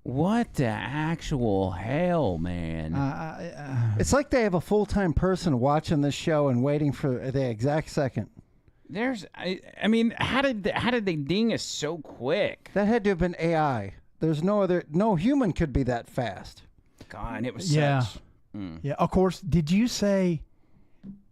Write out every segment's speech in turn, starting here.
What the actual hell, man? It's like they have a full-time person watching this show and waiting for the exact second. I mean, how did they ding us so quick? That had to have been AI. There's no human could be that fast. God, it was Yeah. such. Yeah, of course. Did you say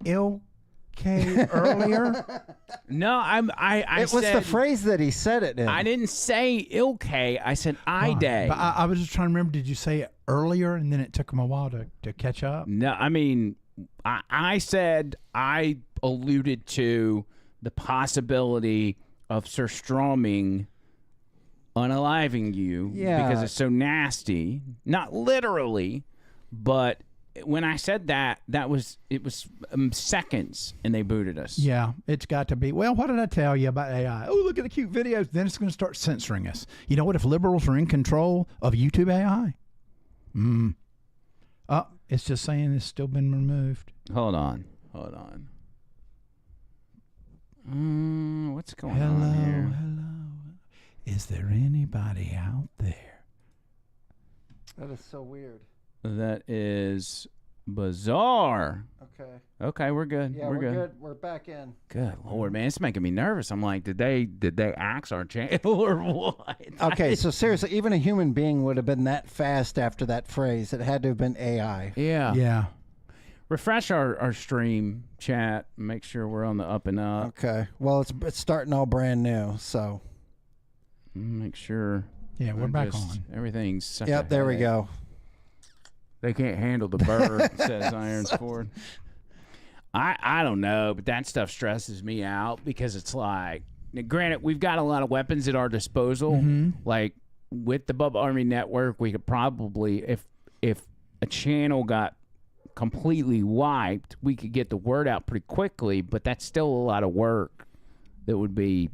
LK earlier? No, I It was said, the phrase that he said it in. I didn't say ilk. I said I day. But I was just trying to remember, did you say it earlier and then it took him a while to catch up? No, I mean, I said I alluded to the possibility of surstroming unaliving you because it's so nasty. Not literally, but when I said that was seconds and they booted us. Yeah, it's got to be. Well, what did I tell you about AI? Oh, look at the cute videos. Then it's going to start censoring us. You know what? If liberals are in control of YouTube AI, it's just saying it's still been removed. Hold on. What's going on here? Hello. Is there anybody out there? That is so weird. That is bizarre. Okay, we're good. Yeah, we're good. We're back in. Good Lord, man, it's making me nervous. I'm like, did they axe our channel or what? Okay, so seriously, even a human being would have been that fast after that phrase. It had to have been AI. Yeah. Refresh our stream chat. Make sure we're on the up and up. Okay. Well, it's starting all brand new, so make sure. Yeah, we're back on. Everything's such Yep, there we go. They can't handle the bird, says Irons Ford. I don't know, but that stuff stresses me out because it's like, granted, we've got a lot of weapons at our disposal. Like with the Bubba Army Network, we could probably, if a channel got completely wiped, we could get the word out pretty quickly, but that's still a lot of work that would be...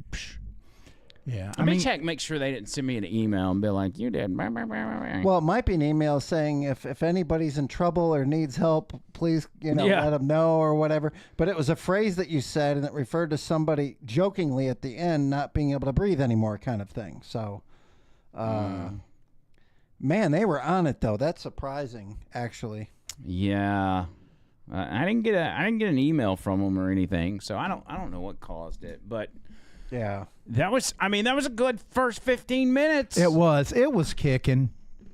Yeah, I mean, make sure they didn't send me an email and be like, you did. Well, it might be an email saying if anybody's in trouble or needs help, please, let them know or whatever. But it was a phrase that you said, and it referred to somebody jokingly at the end not being able to breathe anymore, kind of thing. So, man, they were on it though. That's surprising, actually. Yeah, I didn't get an email from them or anything, so I don't know what caused it, but. Yeah. That was a good first 15 minutes. It was kicking.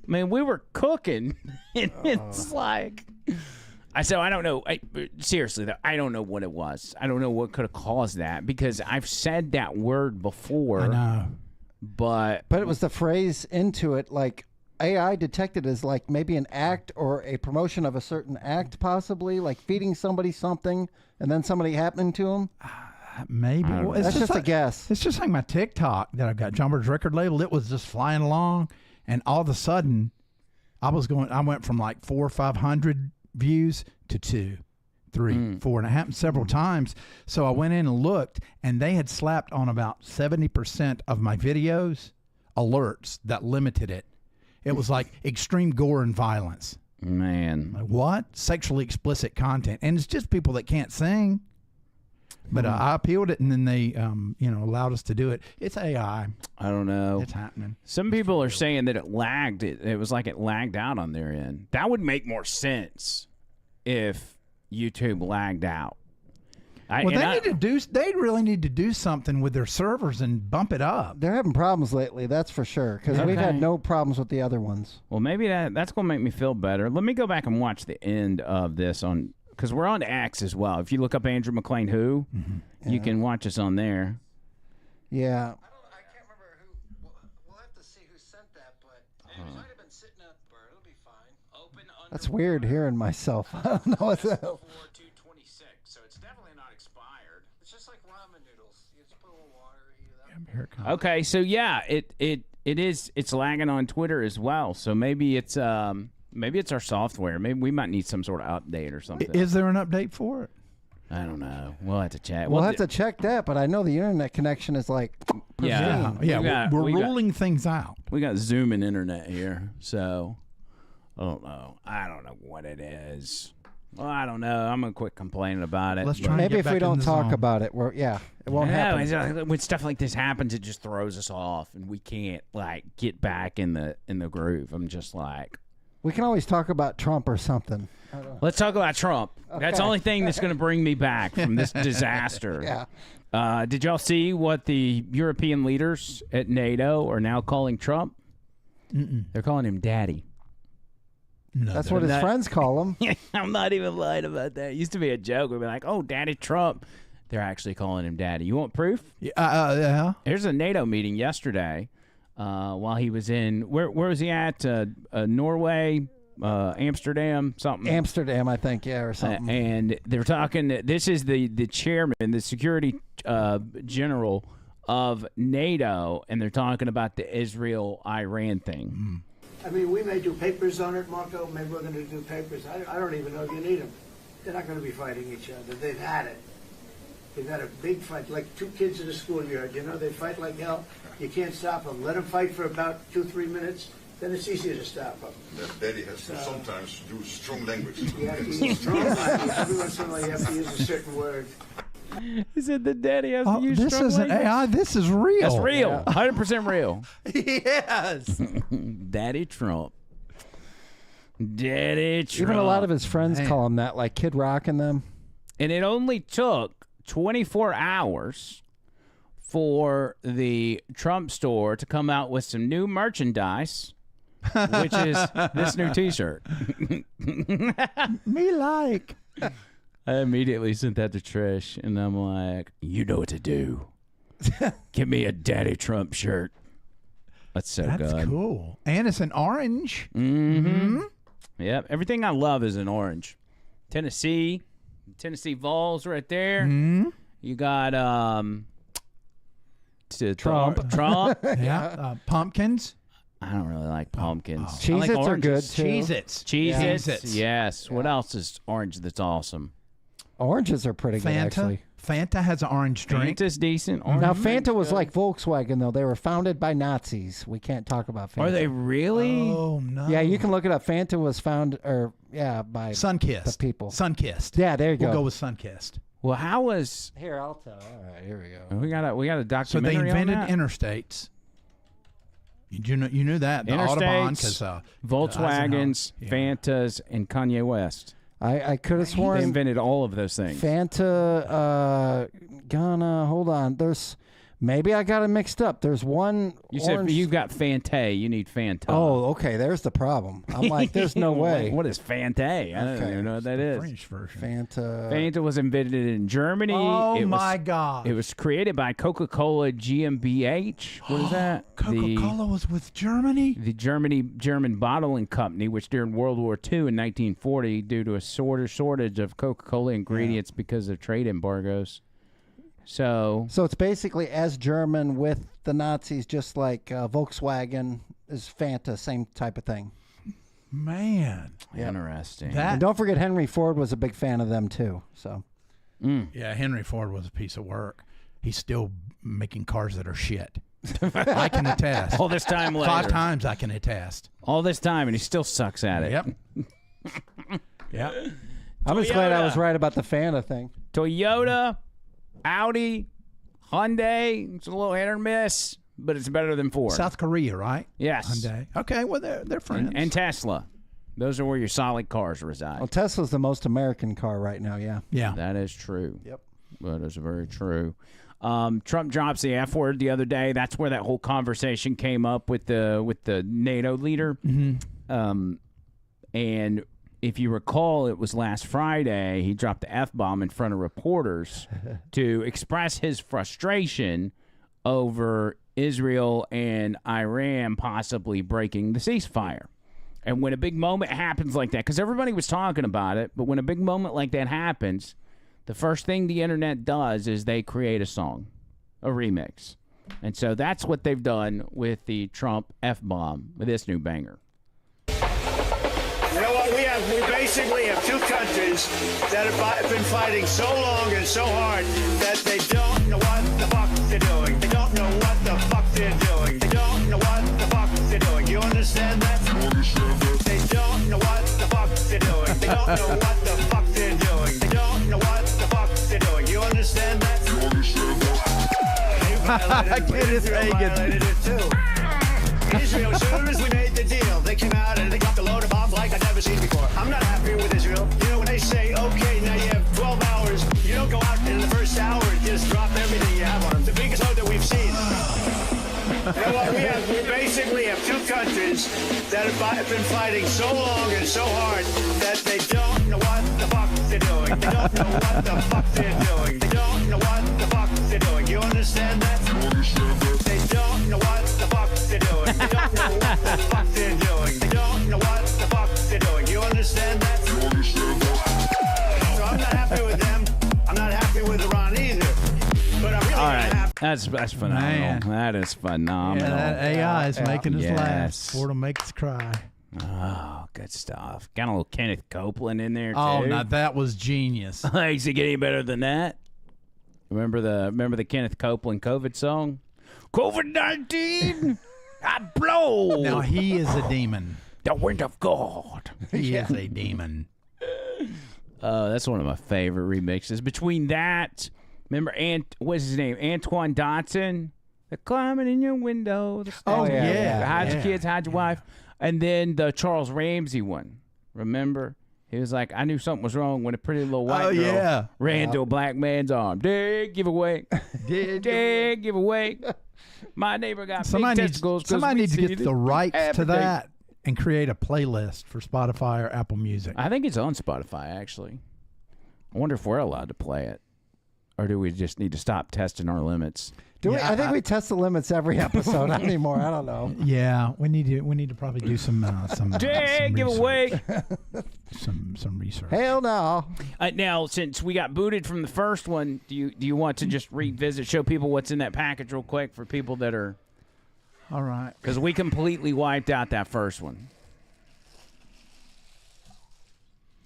I mean, we were cooking. And it's like, I don't know. Seriously, though, I don't know what it was. I don't know what could have caused that because I've said that word before. I know. But it was the phrase into it, like AI detected as like maybe an act or a promotion of a certain act, possibly like feeding somebody something and then somebody happening to them. Maybe. Well, that's just a guess. It's just like my TikTok that I've got, John Bird's record label. It was just flying along, and all of a sudden, I went from like 400 or 500 views to 2, 3, 4, and it happened several times. So I went in and looked, and they had slapped on about 70% of my videos alerts that limited it. It was like extreme gore and violence. Man. Like, what? Sexually explicit content. And it's just people that can't sing. But I appealed it, and then they, allowed us to do it. It's AI. I don't know. It's happening. Some people are saying that it lagged. It was like it lagged out on their end. That would make more sense if YouTube lagged out. They really need to do something with their servers and bump it up. They're having problems lately, that's for sure, because we've had no problems with the other ones. Well, maybe that's going to make me feel better. Let me go back and watch the end of this on... Because we're on X as well. If you look up Andrew McLean Who, you can watch us on there. Yeah. I can't remember who. We'll have to see who sent that, but it might have been sitting up there. It'll be fine. Open under. That's weird hearing myself. I don't know what the hell. 226, so it's definitely not expired. It's just like ramen noodles. You just put a little water. Here it comes. Okay, so yeah, it's lagging on Twitter as well. So maybe it's our software. Maybe we might need some sort of update or something. Is there an update for it? I don't know. We'll have to check. We'll have to check that, but I know the internet connection is like pristine. We're rolling things out. We got zooming internet here, so I don't know what it is. Well, I don't know. I'm gonna quit complaining about it. Let's but- try and Maybe get if back we in don't the talk zone. about it, it won't No, happen. it's like, when stuff like this happens, it just throws us off, and we can't like get back in the groove. I'm just like, We can always talk about Trump or something. let's talk about Trump. That's the Okay. only thing that's going to bring me back from this disaster. Yeah. Did y'all see what the European leaders at NATO are now calling Trump? They're calling him Daddy. No, That's what his friends call him. I'm not even lying about that. It used to be a joke. We'd be like, "Oh, Daddy Trump." They're actually calling him Daddy. You want proof? Yeah. There's a NATO meeting yesterday while he was in where was he at? Norway, Amsterdam, something. Amsterdam, I think, or something. And they're talking. This is the chairman, the security general of NATO, and they're talking about the Israel-Iran thing. I mean, we may do papers on it, Marco. Maybe we're going to do papers. I don't even know if you need them. They're not going to be fighting each other. They've had it. They've had a big fight, like two kids in a schoolyard. You know, they fight like hell. You can't stop them. Let them fight for about 2-3 minutes. Then it's easier to stop them. That Daddy has to sometimes use strong language. You have to use strong language. Every once in a while, you have to use a certain word. He said the Daddy has to use This strong isn't language. AI. This is real. That's real, 100% real. Yes. Daddy Trump. Daddy Trump. Even a lot of his friends call him that, like Kid Rock and them. And it only took 24 hours for the Trump store to come out with some new merchandise, which is this new T-shirt. Me like. I immediately sent that to Trish, and I'm like, you know what to do. Give me a Daddy Trump shirt. That's so That's good. cool. And it's an orange. Mm-hmm. Yep. Everything I love is in orange. Tennessee Vols right there. Mm-hmm. You got Trump. Trump. Yeah. Pumpkins. I don't really like pumpkins. I Cheez-Its like are good, oranges. too. Cheez-Its. Cheez-Its. Cheez-Its. Yes. What else is orange that's awesome? Oranges are pretty good, Fanta. actually. Fanta has an orange drink. Fanta's decent. Orange Now, drink's Fanta was good. like Volkswagen, though. They were founded by Nazis. We can't talk about Fanta. Are they really? Oh no. Yeah, you can look it up. Fanta was founded, by Sunkissed. the people. Sunkissed. Yeah, there you We'll go. go with Sunkissed. Well, how was Here, I'll tell. All right, here we go. we got a So they documentary invented on that? interstates. You knew that the Autobahn because Volkswagens, Yeah. Fantas, and Kanye West. I could have They sworn invented all of those things. Fanta. Hold on. Maybe I got it mixed up. There's one. You orange- said you've got Fanta. You need Fanta. Oh, okay. There's the problem. I'm like, there's no way. What is Fanta? I don't Okay. even know what that is. French version. Fanta. Fanta was invented in Germany. Oh It my was, God! It was created by Coca-Cola GmbH. What is that? Coca-Cola was with Germany. The German bottling company, which during World War II in 1940, due to a shortage of Coca-Cola ingredients because of trade embargoes. So So it's basically as German with the Nazis, just like Volkswagen is Fanta, same type of thing. Man, interesting. And don't forget, Henry Ford was a big fan of them too. So yeah, Henry Ford was a piece of work. He's still making cars that are shit. I can attest. All this time later. 5 times I can attest. All this time, and he still sucks at it. Yep. Yep. I'm just glad I was Toyota. right about the Fanta thing. Toyota, Audi, Hyundai. It's a little hit or miss, but it's better than Ford. South Korea, right? Yes. Hyundai. Okay, well they're friends. And Tesla. Those are where your solid cars reside. Well, Tesla's the most American car right now. Yeah. yeah. That is true. Yep. That is very true. Trump drops the F word the other day. That's where that whole conversation came up with the NATO leader. Mm-hmm. And if you recall, it was last Friday, he dropped the Fbomb in front of reporters to express his frustration over Israel and Iran possibly breaking the ceasefire. And when a big moment happens like that, because everybody was talking about it, but when a big moment like that happens, the first thing the internet does is they create a song, a remix. And so that's what they've done with the Trump F-bomb, with this new banger. You know what? We basically have two countries that have been fighting so long and so hard that they don't know what the fuck they're doing. They don't know what the fuck they're doing. They don't know what the fuck they're doing. You understand that? They don't know what the fuck they're doing. They don't know what the fuck violated it. Kenneth Israel Hagan. violated it too. Israel, as soon as we made the deal, they came out and they dropped a load of bombs like I've never seen before. I'm not happy with Israel. You know, when they say, okay, now you have 12 hours, you don't go out in the first hour and just drop everything you have on them. The biggest load that we've seen. You know what? We basically have two countries that have been fighting so long and so hard that they don't know what the fuck they're doing. They don't know what the fuck they're doing. They don't know what the fuck they're doing. You understand that? They don't know what the fuck they're doing. They don't know what the fuck they're doing. They don't know what the fuck they're doing. You understand that? So I'm not happy with them. I'm not happy with Iran either. But I'm really All right. happy. That's phenomenal. Man. That is phenomenal. Yeah, that AI is making us laugh. Yes. Or to make us cry. Oh, good stuff. Got a little Kenneth Copeland in there, too. Oh, now that was genius. Does it get any better than that? Remember the Kenneth Copeland COVID song? COVID-19, I blow. Now he is a demon. The wind of God. He is a demon. That's one of my favorite remixes. Between that, remember, what's his name? Antoine Dotson. They're climbing in your window. Oh, yeah. Hide your kids, hide your wife. And then the Charles Ramsey one. Remember? He was like, I knew something was wrong when a pretty little white girl ran to a black man's arm. Dead giveaway. Dead giveaway. My neighbor got big testicles. Somebody needs to get the rights to everything. that and create a playlist for Spotify or Apple Music. I think it's on Spotify, actually. I wonder if we're allowed to play it. Or do we just need to stop testing our limits? I think we test the limits every episode anymore. I don't know. Yeah, we need to probably do some Dead giveaway. some research. Hell no. Now, since we got booted from the first one, do you want to just revisit, show people what's in that package real quick for people that are... All right. Because we completely wiped out that first one.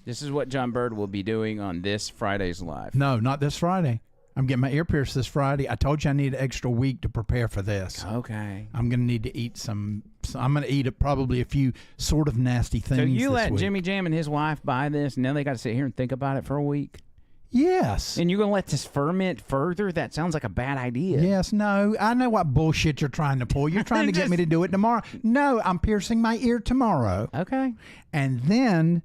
This is what John Bird will be doing on this Friday's Live. No, not this Friday. I'm getting my ear pierced this Friday. I told you I need an extra week to prepare for this. Okay. I'm going to need to eat I'm going to eat probably a few sort of nasty things. So you this let week. Jimmy Jam and his wife buy this, and now they got to sit here and think about it for a week? Yes. And you're going to let this ferment further? That sounds like a bad idea. Yes, no. I know what bullshit you're trying to pull. You're trying to get me to do it tomorrow. No, I'm piercing my ear tomorrow. Okay. And then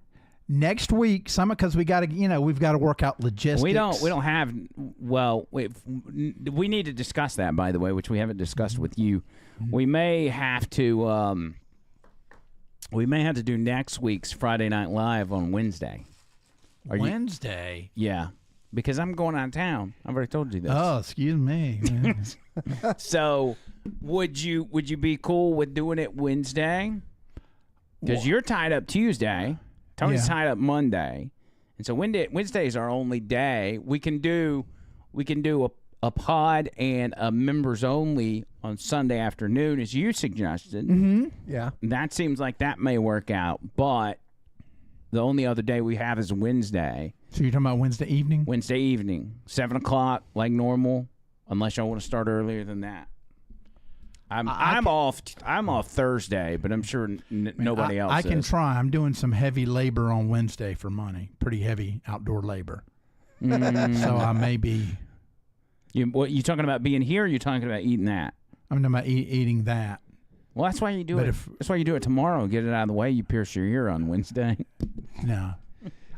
next week, because we got to, we've got to work out logistics. We don't have. Well, we need to discuss that, by the way, which we haven't discussed with you. We may have to. We may have to do next week's Friday Night Live on Wednesday. Wednesday. Yeah, because I'm going out of town. I've already told you this. Oh, excuse me. So, would you be cool with doing it Wednesday? Because you're tied up Tuesday. Tony's tied up Monday, and so Wednesday is our only day. We can do a pod and a members only on Sunday afternoon, as you suggested. Mm-hmm. Yeah. That seems like that may work out, but the only other day we have is Wednesday. So you're talking about Wednesday evening? Wednesday evening, 7:00, like normal, unless y'all want to start earlier than that. I'm off Thursday, but I'm sure nobody else I can is. try. I'm doing some heavy labor on Wednesday for money. Pretty heavy outdoor labor. So I may be. You talking about being here? Or you talking about eating that? I'm talking about eating that. Well, that's why you do it. That's why you do it tomorrow. Get it out of the way. You pierce your ear on Wednesday. No.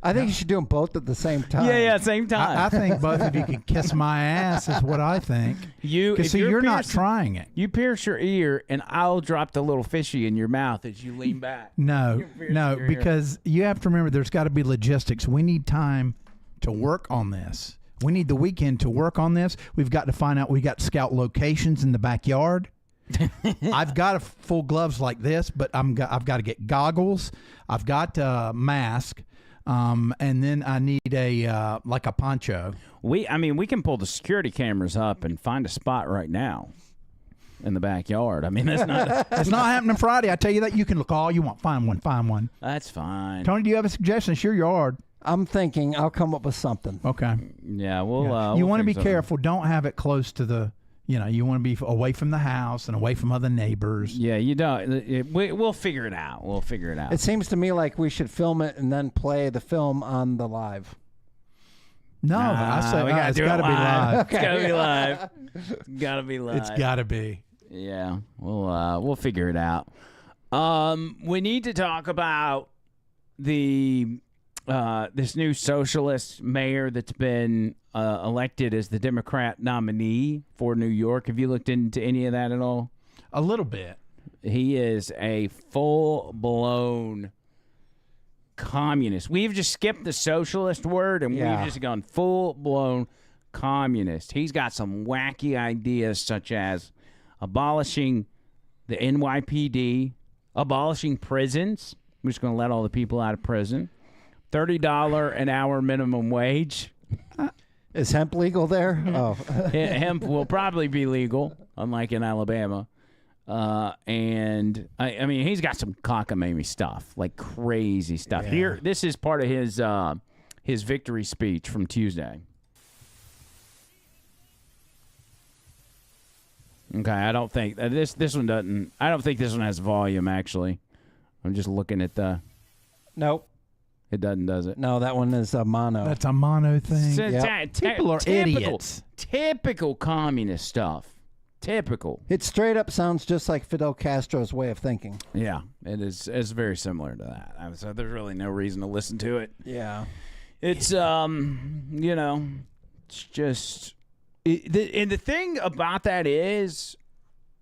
I think you should do them both at the same time. Yeah, same time. I think both of you can kiss my ass is what I think. If you're not trying it. You pierce your ear, and I'll drop the little fishy in your mouth as you lean back. No, because you have to remember there's got to be logistics. We need time to work on this. We need the weekend to work on this. We've got to find out. We got to scout locations in the backyard. I've got full gloves like this, but I've got to get goggles. I've got a mask. And then I need a poncho. We can pull the security cameras up and find a spot right now in the backyard. I mean, that's not. It's not happening Friday. I tell you that. You can look all you want. Find one. That's fine. Tony, do you have a suggestion? It's your yard. I'm thinking I'll come up with something. Okay. Yeah, we'll. You want to be careful. Don't have it close to the. You want to be away from the house and away from other neighbors. Yeah, you don't. We'll figure it out. It seems to me like we should film it and then play the film on the live. No, I say we gotta it's do got to it be live. It's gotta be live. It's gotta be live. It's got to be. Yeah, we'll figure it out. We need to talk about the this new socialist mayor that's been elected as the Democrat nominee for New York. Have you looked into any of that at all? A little bit. He is a full-blown communist. We've just skipped the socialist word, and we've just gone full-blown communist. He's got some wacky ideas, such as abolishing the NYPD, abolishing prisons. We're just going to let all the people out of prison. $30 an hour minimum wage. Is hemp legal there? Oh. Hemp will probably be legal, unlike in Alabama. And I mean, he's got some cockamamie stuff, like crazy stuff. Yeah. Here, this is part of his victory speech from Tuesday. Okay, I don't think this one doesn't. I don't think this one has volume. Actually, I'm just looking at the. Nope. It doesn't, does it? No, that one is a mono. That's a mono thing. People are idiots. Typical communist stuff. Typical. It straight up sounds just like Fidel Castro's way of thinking. Yeah, it is. It's very similar to that. So there's really no reason to listen to it. Yeah. It's it's just. And the thing about that is,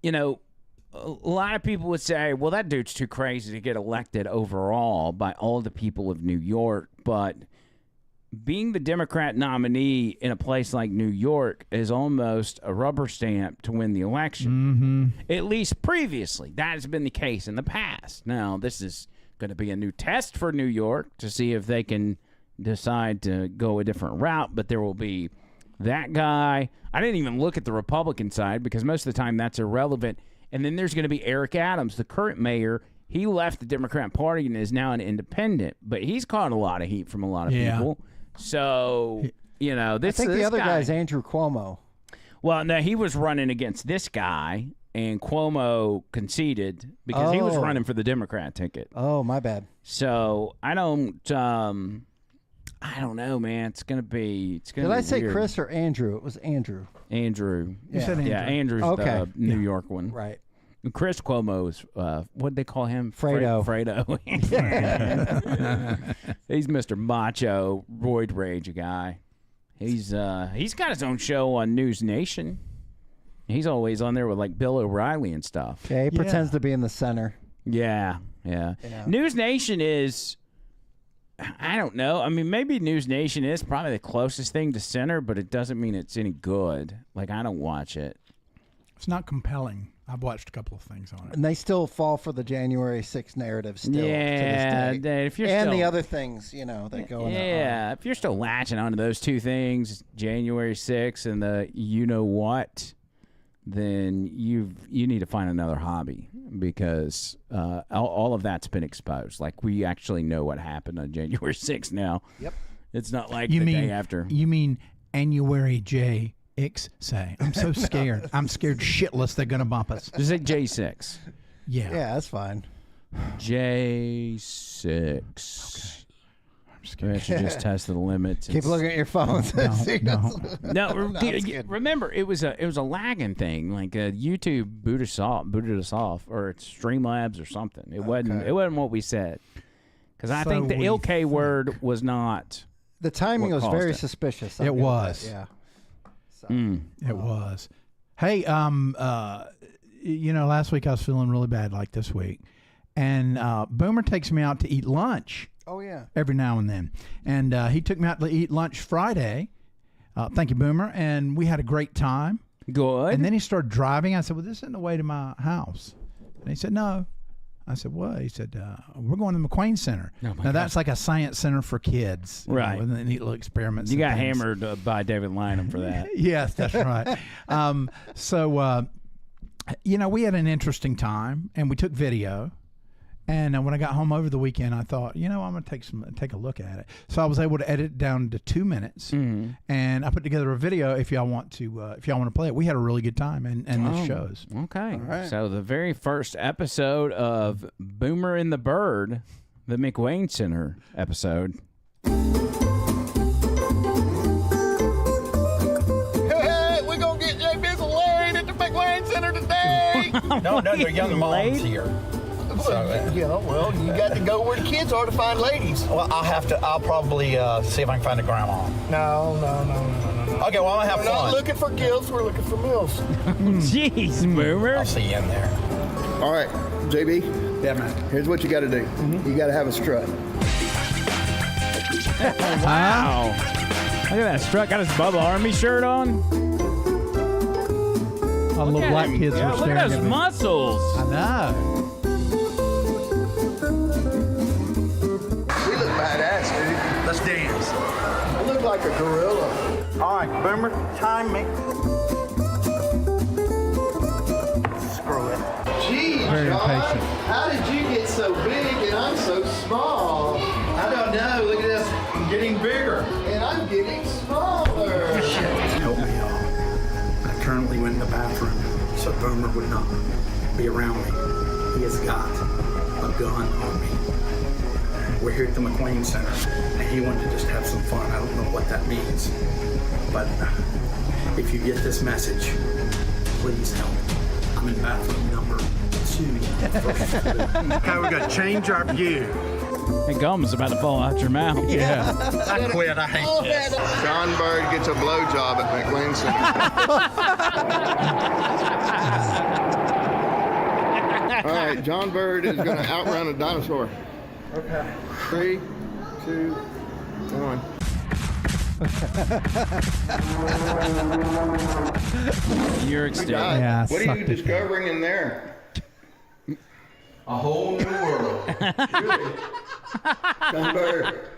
a lot of people would say, well, that dude's too crazy to get elected overall by all the people of New York. But being the Democrat nominee in a place like New York is almost a rubber stamp to win the election. Mm-hmm. At least previously. That has been the case in the past. Now, this is going to be a new test for New York to see if they can decide to go a different route. But there will be that guy. I didn't even look at the Republican side because most of the time that's irrelevant. And then there's going to be Eric Adams, the current mayor. He left the Democrat Party and is now an independent, but he's caught a lot of heat from a lot of people. So, this I think the other guy's Andrew Cuomo. Well, no, he was running against this guy, and Cuomo conceded because he was running for the Democrat ticket. Oh, my bad. So I don't know, man. It's gonna be. Did I say weird. Chris or Andrew? It was Andrew. Andrew. You said Andrew. Yeah, Andrew's the New York one. Right. Chris Cuomo is, what'd they call him? Fredo. Fredo. He's Mr. Macho, roid rage guy. He's got his own show on News Nation. He's always on there with like Bill O'Reilly and stuff. Yeah, he pretends to be in the center. Yeah. News Nation is, I don't know. I mean, maybe News Nation is probably the closest thing to center, but it doesn't mean it's any good. Like, I don't watch it. It's not compelling. I've watched a couple of things on it. And they still fall for the January 6th narrative still. Yeah, to this day. if you're and still, the other things, that go on. Yeah, if you're still latching onto those two things, January 6th and the you-know-what, then you need to find another hobby because all of that's been exposed. Like, we actually know what happened on January 6th now. Yep. It's not like the day after. You mean January J. Say. I'm so scared. I'm scared shitless they're going to bump us. Just say J6. Yeah. Yeah, that's fine. J6. Okay. I'm scared. I should just test the limits. Keep looking at your phones. No, remember, it was a lagging thing. Like YouTube booted us off, or it's Streamlabs or something. It wasn't what we said. Because I think the ILK word was not. The timing was very suspicious. It was. Yeah. It was. Hey, last week I was feeling really bad like this week. And Boomer takes me out to eat lunch. Oh, yeah. Every now and then. And he took me out to eat lunch Friday. Thank you, Boomer. And we had a great time. Good. And then he started driving. I said, well, this isn't the way to my house. And he said, no. I said, what? He said, we're going to McQuain Center. Oh, now, that's like a science center for kids. Right. With neat little experiments. You got hammered by David Lynham for that. Yes, that's right. We had an interesting time, and we took video. And when I got home over the weekend, I thought, I'm going to take a look at it. So I was able to edit it down to 2 minutes, and I put together a video. If y'all want to play it, we had a really good time, and this shows. Okay, all right. So the very first episode of Boomer and the Bird, the McQuain Center episode. No, they're young moms here. So, Yeah, well, you got to go where the kids are to find ladies. well, I'll probably see if I can find a grandma. No. Okay, well, I'm gonna have We're fun. not looking for gifts, we're looking for meals. Jeez, Boomer. I'll see you in there. All right, JB, Yeah, man. here's what you got to do. You got to have a strut. Wow. Look at that strut. Got his Bubba Army shirt on. All the little black kids Yeah, are look staring at those at me. muscles. I know. We look badass, dude. Let's dance. I look like a gorilla. All right, Boomer, time me. Screw it. Jeez, Very John, impatient. how did you get so big and I'm so small? I don't know. Look at this. I'm getting bigger. And I'm getting smaller. Help me, y'all. I currently went in the bathroom so Boomer would not be around me. He has got a gun on me. We're here at the McQuain Center, and he wanted to just have some fun. I don't know what that means, but if you get this message, please help. I'm in bathroom number 2. Okay, we're gonna change our view. That gum's about to fall out your mouth. Yeah, I quit. I hate this. John Bird gets a blowjob at McQuain Center. All right, John Bird is going to outrun a dinosaur. Okay. 3, 2, 1. New York State. God, Yeah, I what are sucked you at that. discovering in there? A whole new world. Really? John Bird.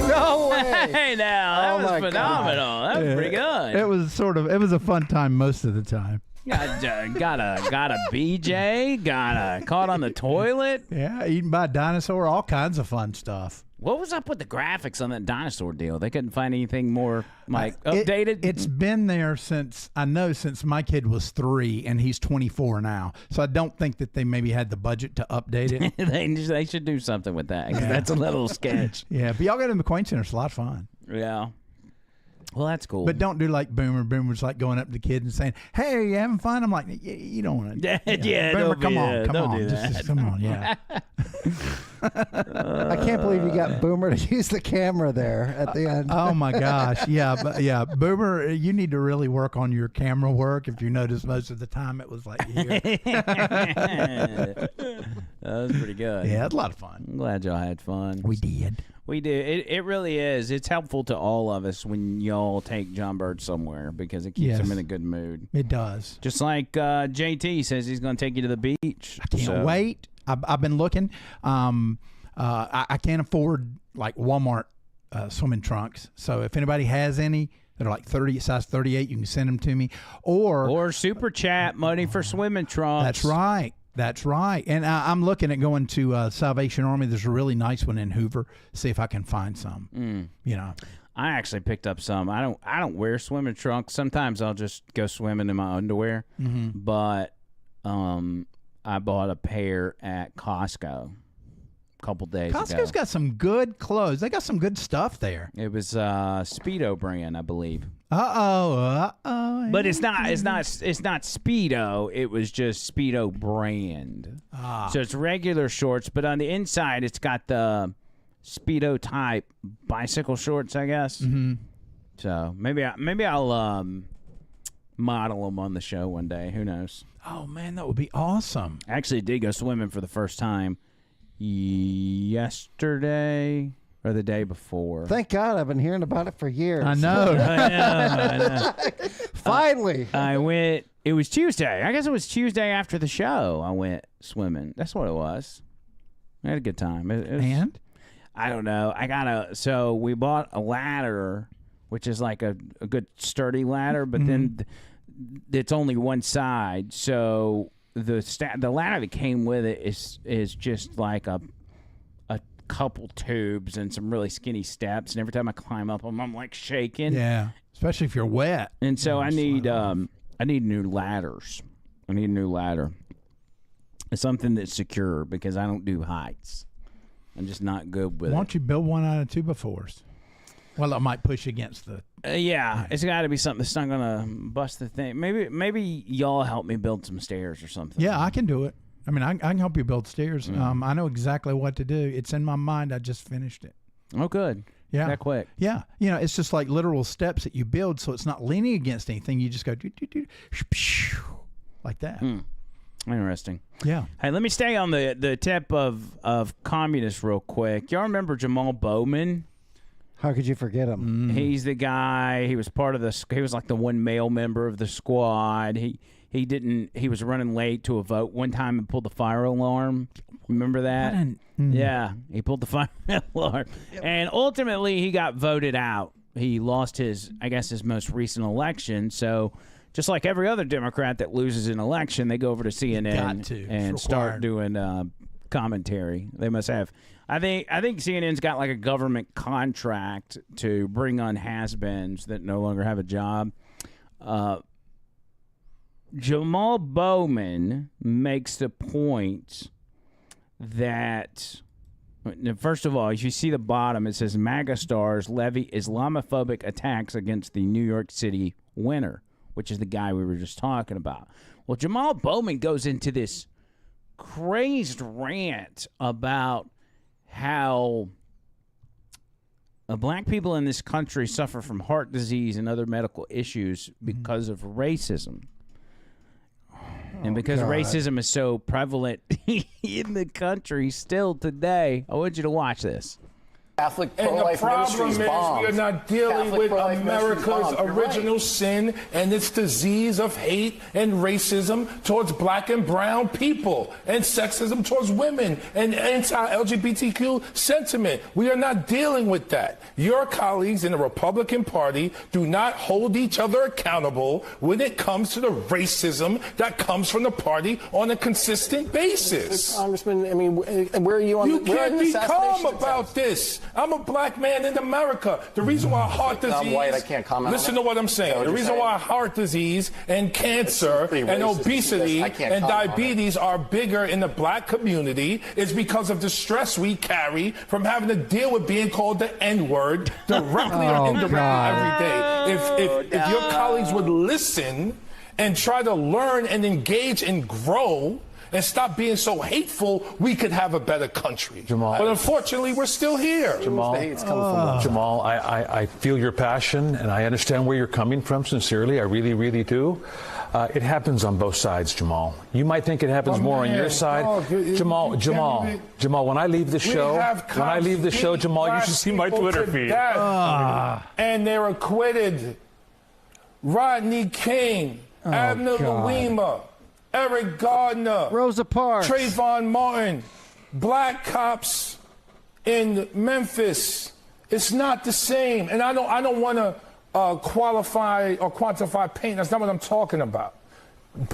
No way. Hey, now that Oh was my phenomenal. That was pretty good. It was a fun time most of the time. Got a BJ. Caught on the toilet. Yeah, eaten by a dinosaur, all kinds of fun stuff. What was up with the graphics on that dinosaur deal? They couldn't find anything more updated. It's been there since my kid was 3 and he's 24 now. So I don't think that they maybe had the budget to update it. they should do something with that, 'cause that's a little sketch. Yeah, but y'all go to the McQuain Center. It's a lot of fun. Yeah. Well, that's cool. But don't do like Boomer. Boomer's like going up to the kid and saying, "Hey, are you having fun?" I'm like, you don't want to. Yeah, Boomer, don't come be- on, come don't on, do that. just come on, yeah. I can't believe you got Boomer to use the camera there at the end. Oh my gosh, yeah, Boomer, you need to really work on your camera work. If you notice, most of the time it was like here. That was pretty good. Yeah, it's a lot of fun. I'm glad y'all had fun. We did. We do. It really is. It's helpful to all of us when y'all take John Bird somewhere because it keeps Yes. him in a good mood. It does. Just like JT says he's going to take you to the beach. I can't wait. I've been looking. I can't afford like Walmart swimming trunks. So if anybody has any that are like size 38, you can send them to me. Or super chat money for swimming trunks. That's right. That's right. And I'm looking at going to Salvation Army. There's a really nice one in Hoover. See if I can find some. You know. I actually picked up some. I don't wear swimming trunks. Sometimes I'll just go swimming in my underwear. Mm-hmm. But I bought a pair at Costco a couple days ago. Costco's got some good clothes. They got some good stuff there. It was Speedo brand, I believe. Uh-oh. But it's not Speedo. It was just Speedo brand. So it's regular shorts, but on the inside it's got the Speedo type bicycle shorts, I guess. Mm-hmm. So maybe I'll model them on the show one day. Who knows? Oh, man, that would be awesome. I actually did go swimming for the first time yesterday or the day before. Thank God, I've been hearing about it for years. I know. I know. Finally. I went. It was Tuesday. I guess it was Tuesday after the show. I went swimming. That's what it was. I had a good time. It was, And? I don't know. So we bought a ladder, which is like a good sturdy ladder, but then it's only one side. So the ladder that came with it is just like a couple tubes and some really skinny steps. And every time I climb up them, I'm like shaking. Yeah, especially if you're wet. And so I need new ladders. I need a new ladder. It's something that's secure because I don't do heights. I'm just not good with Why it. don't you build one out of 2x4s? Well, it might push against the Yeah, it's got to be something that's not gonna bust the thing. Maybe y'all help me build some stairs or something. Yeah, I can do it. I mean, I can help you build stairs. I know exactly what to do. It's in my mind. I just finished it. Oh, good. Yeah. That quick. Yeah. You know, it's just like literal steps that you build, so it's not leaning against anything. You just go like that. Interesting. Yeah. Hey, let me stay on the tip of communists real quick. Y'all remember Jamal Bowman? How could you forget him? He's the guy. He was part of the. He was like the one male member of the squad. He didn't. He was running late to a vote one time and pulled the fire alarm. Remember that? Yeah, he pulled the fire alarm, and ultimately he got voted out. He lost his most recent election. So, just like every other Democrat that loses an election, they go over to CNN and start doing commentary. They must have. I think CNN's got like a government contract to bring on has-beens that no longer have a job. Jamal Bowman makes the point that, first of all, if you see the bottom, it says MAGA stars levy Islamophobic attacks against the New York City winner, which is the guy we were just talking about. Well, Jamal Bowman goes into this crazed rant about how black people in this country suffer from heart disease and other medical issues because of racism. And because racism is so prevalent in the country still today, I want you to watch this. Catholic And the pro-life problem is ministries bombed. we are not dealing Catholic with pro-life America's ministries bombed. You're original sin and its disease of hate and racism towards black and brown people and sexism towards women and anti-LGBTQ sentiment. We are not dealing with that. Your colleagues in the Republican Party do not hold each other accountable when it comes to the racism that comes from the party on a consistent basis. Congressman, I mean, where are you on You the can't be calm assassination about attempts? this. I'm a black man in America. The reason why heart disease... I'm white, I can't comment Listen on to that. what I'm saying. What The you're reason saying. why heart disease and cancer pretty and racist. obesity I can't and comment on it. diabetes are bigger in the black community is because of the stress we carry from having to deal with being called the N-word directly or indirectly every day. If your colleagues would listen and try to learn and engage and grow and stop being so hateful, we could have a better country. Jamal. But unfortunately, we're still here. Jamal, Jamal, I feel your passion, and I understand where you're coming from, sincerely. I really, really do. It happens on both sides, Jamal. You might think it happens more on your side. Jamal, when I leave the show, Jamal, you should see my Twitter feed. And they're acquitted. Rodney King, Abner Louima, Eric Gardner, Rosa Parks, Trayvon Martin, black cops in Memphis. It's not the same. And I don't want to qualify or quantify pain. That's not what I'm talking about.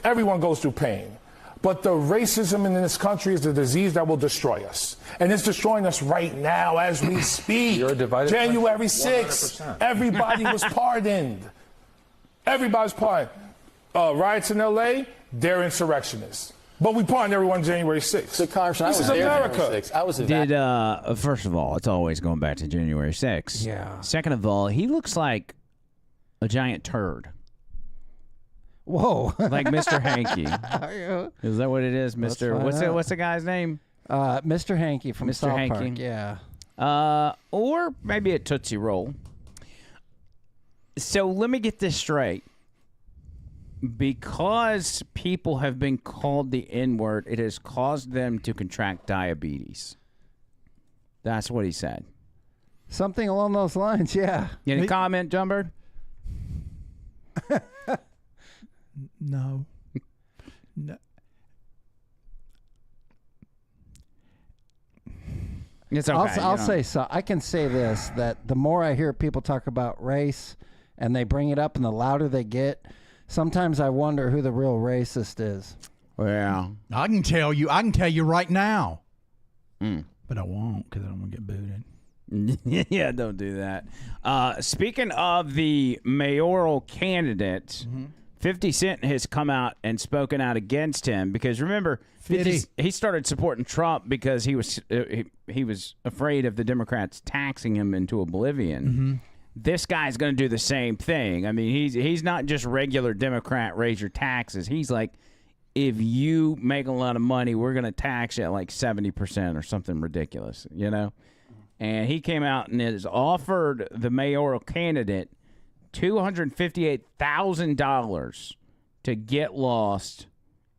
Everyone goes through pain. But the racism in this country is the disease that will destroy us. And it's destroying us right now as we speak. You're a divided January country. 6th, 100%. everybody was pardoned. Everybody's pardoned. Riots in L.A., they're insurrectionists. But we pardoned everyone January 6th. So, Congressman, this is America. I was there. First of all, it's always going back to January 6th. Yeah. Second of all, he looks like a giant turd. Whoa. Like Mr. Hanky. Is that what it is, Mr.? What's the guy's name? Mr. Hanky from Mr. South Hanky. Park. Yeah. Or maybe a Tootsie Roll. So let me get this straight. Because people have been called the N-word, it has caused them to contract diabetes. That's what he said. Something along those lines, yeah. Any comment, Jumbird? No. It's okay. I'll say so. I can say this, that the more I hear people talk about race and they bring it up and the louder they get, sometimes I wonder who the real racist is. Well, I can tell you right now. But I won't, because I don't want to get booted. Yeah, don't do that. Speaking of the mayoral candidate, 50 Cent has come out and spoken out against him because remember, he started supporting Trump because he was afraid of the Democrats taxing him into oblivion. this guy's going to do the same thing. I mean, he's not just regular Democrat, raise your taxes. He's like, if you make a lot of money, we're going to tax you at like 70% or something ridiculous, you know? And he came out and has offered the mayoral candidate $258,000 to get lost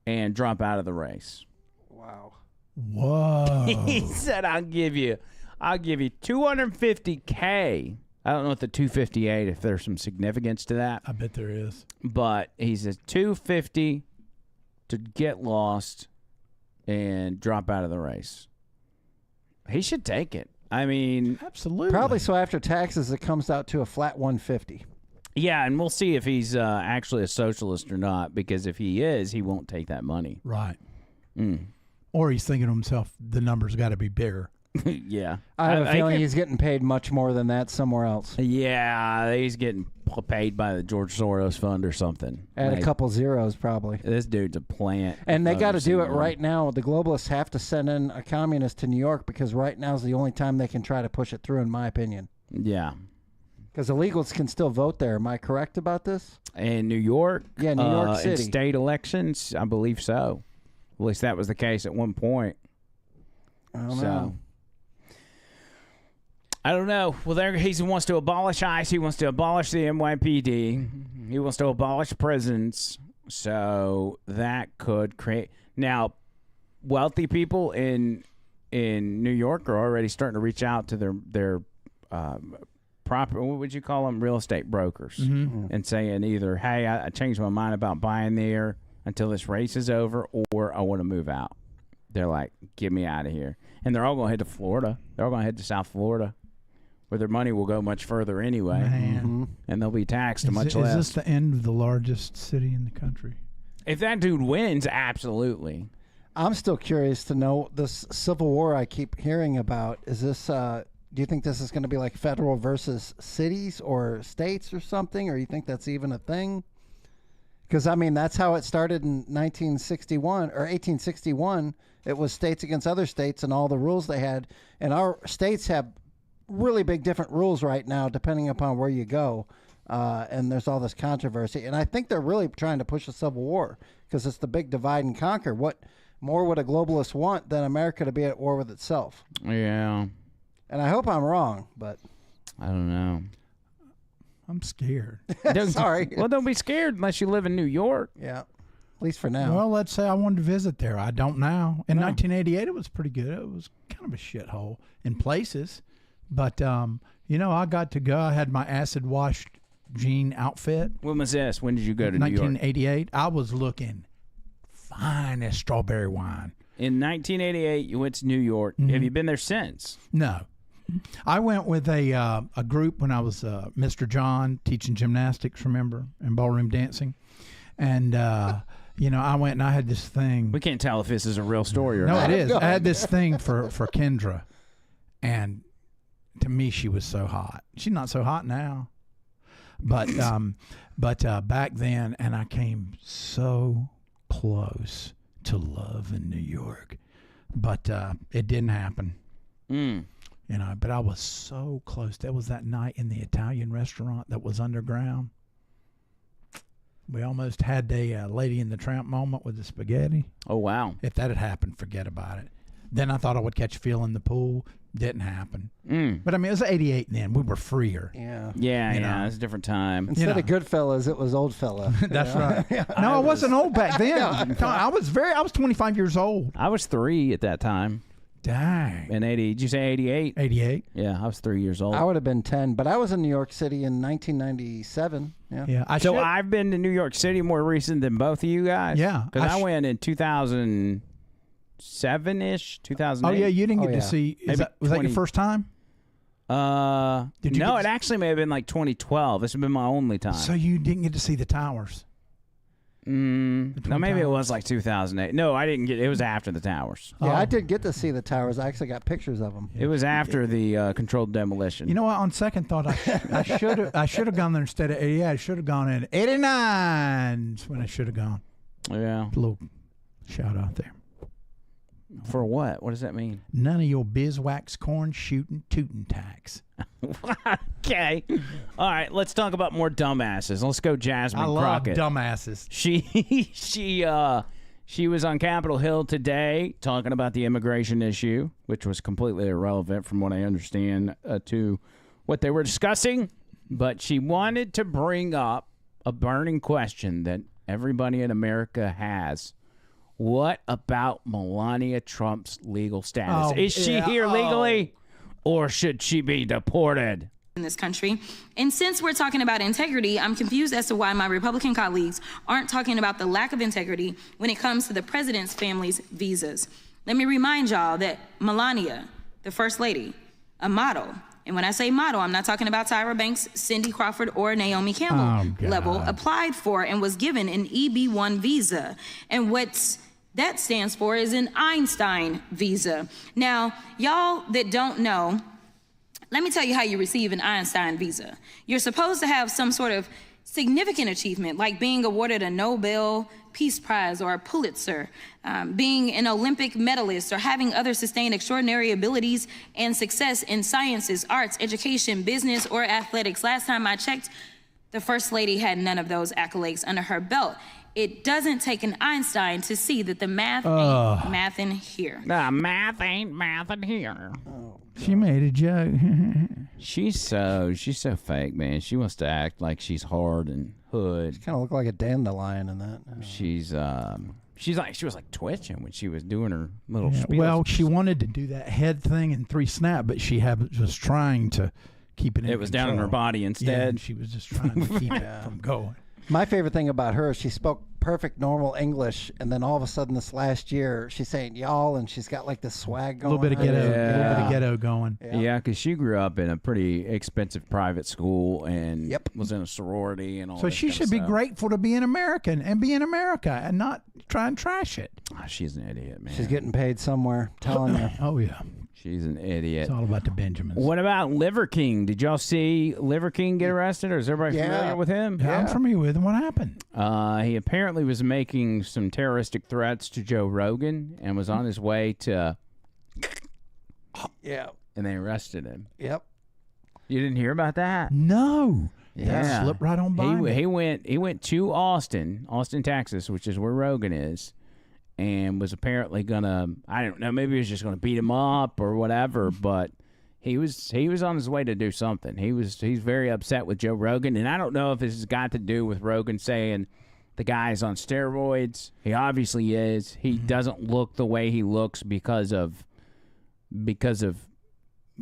and drop out of the race. Wow. Whoa. He said, I'll give you $250K. I don't know what the 258, if there's some significance to that. I bet there is. But he says $250 to get lost and drop out of the race. He should take it. I mean, absolutely. Probably so after taxes, it comes out to a flat 150. Yeah, and we'll see if he's actually a socialist or not, because if he is, he won't take that money. Right. Or he's thinking to himself, the number's got to be bigger. Yeah. I have a feeling he's getting paid much more than that somewhere else. Yeah, he's getting paid by the George Soros Fund or something. Add a couple zeros, probably. This dude's a plant. And they got to do it right now. The globalists have to send in a communist to New York, because right now is the only time they can try to push it through, in my opinion. Yeah. Because illegals can still vote there. Am I correct about this? In New York? Yeah, New York City. In state elections, I believe so. At least that was the case at one point. I don't know. I don't know. Well, he wants to abolish ICE. He wants to abolish the NYPD. He wants to abolish prisons. So that could create. Now, wealthy people in New York are already starting to reach out to their proper. What would you call them? Real estate brokers, and saying either, "Hey, I changed my mind about buying there until this race is over," or "I want to move out." They're like, "Get me out of here," and they're all going to head to Florida. They're all going to head to South Florida, where their money will go much further anyway, and they'll be taxed much less. Is this the end of the largest city in the country? If that dude wins, absolutely. I'm still curious to know this civil war I keep hearing about. Is this? Do you think this is going to be like federal versus cities or states or something, or you think that's even a thing? Because I mean, that's how it started in 1961 or 1861. It was states against other states and all the rules they had, and our states have really big different rules right now depending upon where you go, and there's all this controversy, and I think they're really trying to push a civil war because it's the big divide and conquer. What more would a globalist want than America to be at war with itself? Yeah, and I hope I'm wrong, but I don't know. I'm scared. Sorry. Well, don't be scared unless you live in New York. Yeah, at least for now. Well, let's say I wanted to visit there. I don't now. In 1988, it was pretty good. It was kind of a shithole in places. But, you know, I got to go. I had my acid-washed jean outfit. When was this? When did you go to New York? 1988. I was looking fine as strawberry wine. In 1988, you went to New York. Have you been there since? No. I went with a group when I was Mr. John teaching gymnastics, remember, and ballroom dancing. And, you know, I went and I had this thing. We can't tell if this is a real story or not. not. No, it is. I had this thing for Kendra. And to me, she was so hot. She's not so hot now. But back then, and I came so close to love in New York. But it didn't happen. You know, but I was so close. That was that night in the Italian restaurant that was underground. We almost had a Lady in the Tramp moment with the spaghetti. Oh, wow. If that had happened, forget about it. Then I thought I would catch a feel in the pool. Didn't happen. But, I mean, it was 88 then. We were freer. Yeah. Yeah, it was a different time. Instead of Goodfellas, it was Old Fella. That's right. No, I wasn't old back then. I was 25 years old. I was 3 at that time. Dang. In 80, did you say 88? 88. Yeah, I was 3 years old. I would have been 10, but I was in New York City in 1997. Yeah. I've been to New York City more recent than both of you guys. Yeah. Because I went in 2007-ish, 2008. Oh, yeah, you didn't get to see. Was that your first time? No, it actually may have been like 2012. This has been my only time. So you didn't get to see the towers? No, maybe it was like 2008. No, I didn't get. It was after the towers. Yeah, I did get to see the towers. I actually got pictures of them. It was after the controlled demolition. You know what? On second thought, I should have gone there instead of 88. I should have gone in 89. When I should have gone. Yeah. A little shout out there. For what? What does that mean? None of your bizwax corn shooting tootin' tax. Okay. All right, let's talk about more dumbasses. Let's go Jasmine I love Crockett. dumbasses. She was on Capitol Hill today talking about the immigration issue, which was completely irrelevant from what I understand to what they were discussing. But she wanted to bring up a burning question that everybody in America has. What about Melania Trump's legal status? Is she here legally, or should she be deported? In this country. And since we're talking about integrity, I'm confused as to why my Republican colleagues aren't talking about the lack of integrity when it comes to the president's family's visas. Let me remind y'all that Melania, the First Lady, a model, and when I say model, I'm not talking about Tyra Banks, Cindy Crawford, or Naomi Campbell level, applied for and was given an EB-1 visa. And what that stands for is an Einstein visa. Now, y'all that don't know, let me tell you how you receive an Einstein visa. You're supposed to have some sort of significant achievement, like being awarded a Nobel Peace Prize or a Pulitzer, being an Olympic medalist, or having other sustained extraordinary abilities and success in sciences, arts, education, business, or athletics. Last time I checked, the First Lady had none of those accolades under her belt. It doesn't take an Einstein to see that the math ain't mathin' here. The math ain't mathin' here. She made a joke. She's so fake, man. She wants to act like she's hard and hood. She kind of looked like a dandelion in that. She was like twitching when she was doing her little spiel. Well, she wanted to do that head thing in 3 snap, but she was trying to keep it in It was down in her body instead. Yeah, she was just trying to keep it from going. My favorite thing about her is she spoke perfect normal English, and then all of a sudden this last year she's saying y'all, and she's got like this swag going. A little bit of ghetto going. Yeah, because she grew up in a pretty expensive private school and was in a sorority and all that. So she should be grateful to be an American and be in America and not try and trash it. Oh, she's an idiot, man. She's getting paid somewhere. Telling you. Oh yeah. She's an idiot. It's all about the Benjamins. What about Liver King? Did y'all see Liver King get arrested, or is everybody familiar with him? Yeah, I'm familiar with him. What happened? He apparently was making some terroristic threats to Joe Rogan and was on his way to... Yeah. And they arrested him. Yep. You didn't hear about that? No. Yeah. That slipped right on by me. He went to Austin, Texas, which is where Rogan is, and was apparently gonna, I don't know, maybe he was just gonna beat him up or whatever, but he was on his way to do something. He's very upset with Joe Rogan, and I don't know if this has got to do with Rogan saying the guy's on steroids. He obviously is. He doesn't look the way he looks because of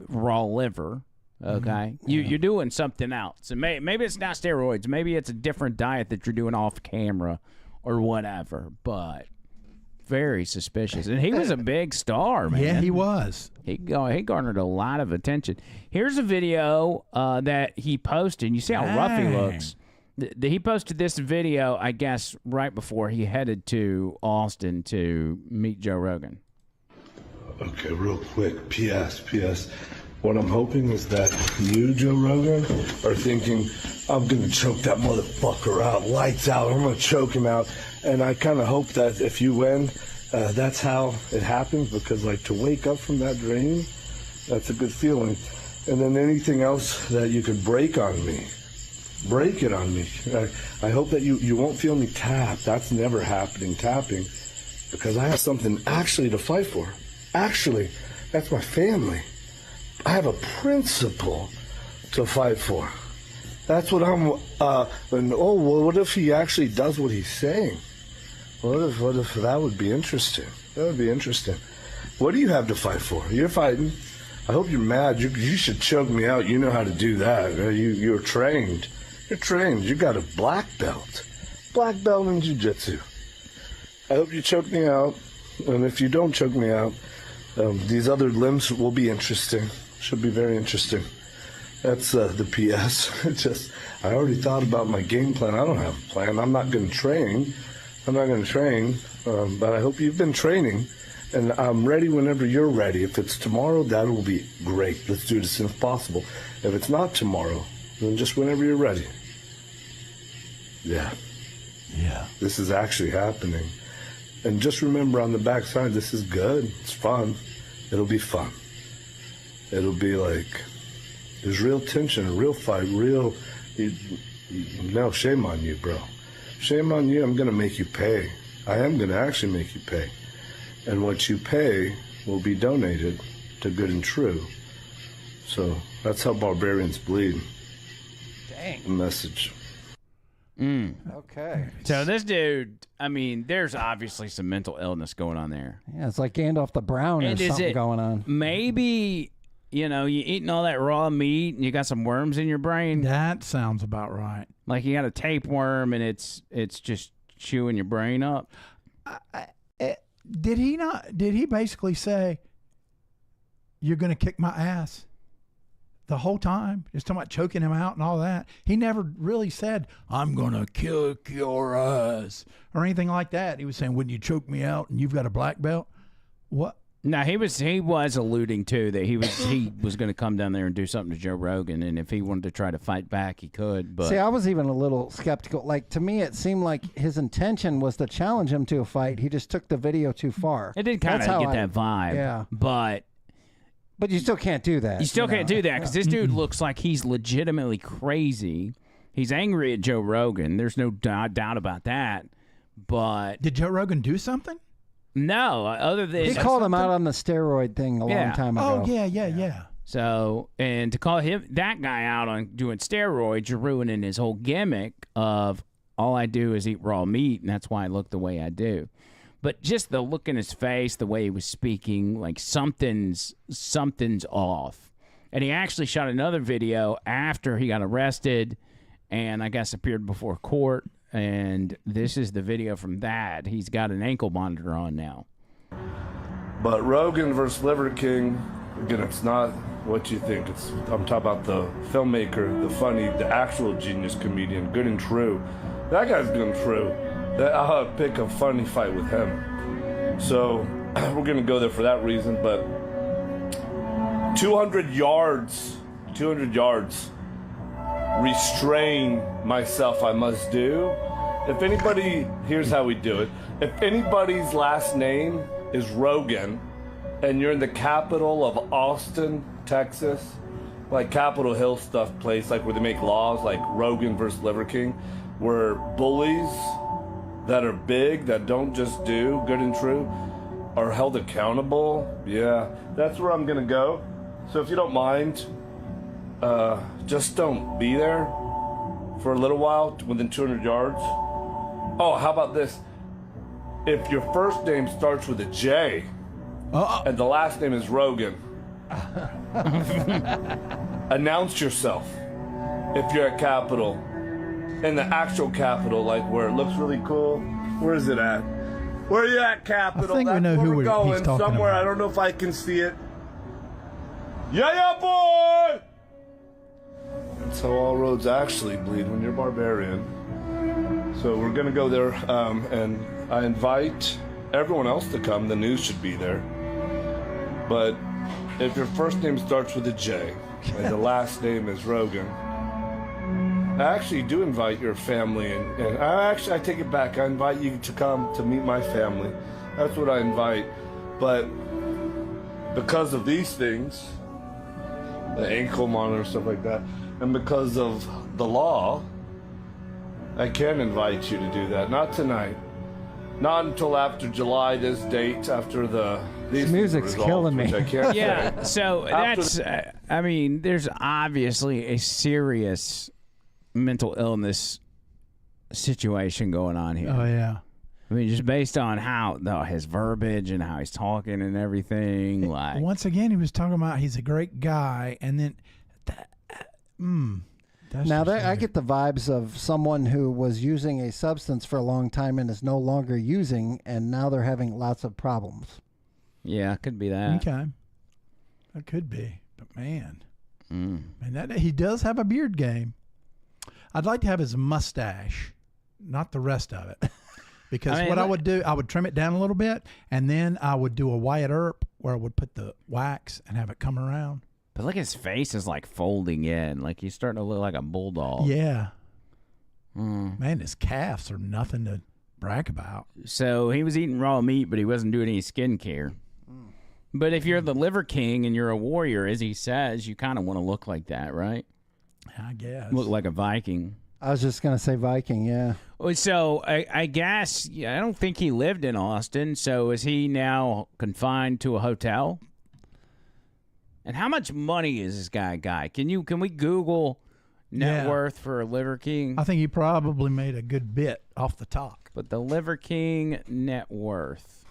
raw liver. Okay, you're doing something else, and maybe it's not steroids. Maybe it's a different diet that you're doing off camera or whatever, but very suspicious. And he was a big star, man. Yeah, he was. He garnered a lot of attention. Here's a video that he posted. You see how rough he looks. He posted this video, I guess, right before he headed to Austin to meet Joe Rogan. Okay, real quick, P.S. What I'm hoping is that you, Joe Rogan, are thinking, I'm going to choke that motherfucker out, lights out, I'm going to choke him out. And I kind of hope that if you win, that's how it happens, because like to wake up from that dream, that's a good feeling. And then anything else that you could break on me, break it on me. I hope that you won't feel me tap. That's never happening, tapping, because I have something actually to fight for. Actually, that's my family. I have a principle to fight for. That's what I'm, what if he actually does what he's saying? What if that would be interesting? That would be interesting. What do you have to fight for? You're fighting. I hope you're mad. You should choke me out. You know how to do that. You're trained. You're trained. You got a black belt. Black belt in jiu-jitsu. I hope you choke me out. And if you don't choke me out, these other limbs will be interesting. Should be very interesting. That's the PS. I already thought about my game plan. I don't have a plan. I'm not going to train. But I hope you've been training, and I'm ready whenever you're ready. If it's tomorrow, that will be great. Let's do it as soon as possible. If it's not tomorrow, then just whenever you're ready. Yeah. This is actually happening. And just remember on the backside, this is good. It's fun. It'll be fun. It'll be like, there's real tension, real fight, real, no, shame on you, bro. Shame on you. I'm going to make you pay. I am going to actually make you pay. And what you pay will be donated to Good and True. So that's how barbarians bleed. Dang. The message. Okay. So this dude, I mean, there's obviously some mental illness going on there. Yeah, it's like Gandalf the Brown. And There's is something it going on. maybe, you know, you eating all that raw meat and you got some worms in your brain? That sounds about right. Like you got a tapeworm and it's just chewing your brain up? Did he basically say, you're going to kick my ass? The whole time, just talking about choking him out and all that. He never really said, I'm going to kick your ass or anything like that. He was saying, wouldn't you choke me out and you've got a black belt? What? No, he was alluding to that he was going to come down there and do something to Joe Rogan, and if he wanted to try to fight back, he could. But see, I was even a little skeptical. Like, to me, it seemed like his intention was to challenge him to a fight. He just took the video too far. It did kind of get that vibe. Yeah. But you still can't do that. You still can't do that because this dude looks like he's legitimately crazy. He's angry at Joe Rogan. There's no doubt about that. But did Joe Rogan do something? No, other than he called him out on the steroid thing a long time ago. Oh yeah. So, and to call that guy out on doing steroids, you're ruining his whole gimmick of all I do is eat raw meat, and that's why I look the way I do. But just the look in his face, the way he was speaking, like something's off. And he actually shot another video after he got arrested and I guess appeared before court. And this is the video from that. He's got an ankle monitor on now. But Rogan versus Liver King, again, it's not what you think. I'm talking about the filmmaker, the funny, the actual genius comedian, Good and True. That guy's Good and True. I'll pick a funny fight with him. So we're going to go there for that reason. But 200 yards, restrain myself I must do. If anybody, here's how we do it. If anybody's last name is Rogan and you're in the capital of Austin, Texas, like Capitol Hill stuff place, like where they make laws like Rogan versus Liver King, where bullies that are big, that don't just do Good and True, are held accountable. Yeah, that's where I'm gonna go. So if you don't mind, just don't be there for a little while within 200 yards. Oh, how about this? If your first name starts with a J and the last name is Rogan, announce yourself if you're at Capitol. In the actual Capitol, like where it looks really cool. Where is it at? Where are you at, Capitol? I think we know who we're going. Somewhere. About. I don't know if I can see it. Yeah, boy! That's how all roads actually bleed when you're barbarian. So we're gonna go there, and I invite everyone else to come. The news should be there. But if your first name starts with a J and the last name is Rogan, I actually do invite your family, and I take it back. I invite you to come to meet my family. That's what I invite. But because of these things, the ankle monitor, stuff like that, and because of the law, I can't invite you to do that. Not tonight. Not until after July, this date, after these music's results, killing me. which I can't Yeah, say. so that's, I mean, there's obviously a serious mental illness situation going on here. Oh yeah. I mean, just based on how his verbiage and how he's talking and everything. Like, once again, he was talking about he's a great guy, and then now that I get the vibes of someone who was using a substance for a long time and is no longer using, and now they're having lots of problems. Yeah, it could be that. Okay, that could be. But man, that he does have a beard game. I'd like to have his mustache, not the rest of it. Because I would do, I would trim it down a little bit, and then I would do a Wyatt Earp where I would put the wax and have it come around. But look, his face is like folding in. Like he's starting to look like a bulldog. Yeah. Man, his calves are nothing to brag about. So he was eating raw meat, but he wasn't doing any skincare. But if you're the Liver King and you're a warrior, as he says, you kind of want to look like that, right? I guess. Look like a Viking. I was just gonna say Viking, yeah. So I guess I don't think he lived in Austin. So is he now confined to a hotel? And how much money is this guy got? Can we Google net worth for a Liver King? I think he probably made a good bit off the top. But the Liver King net worth.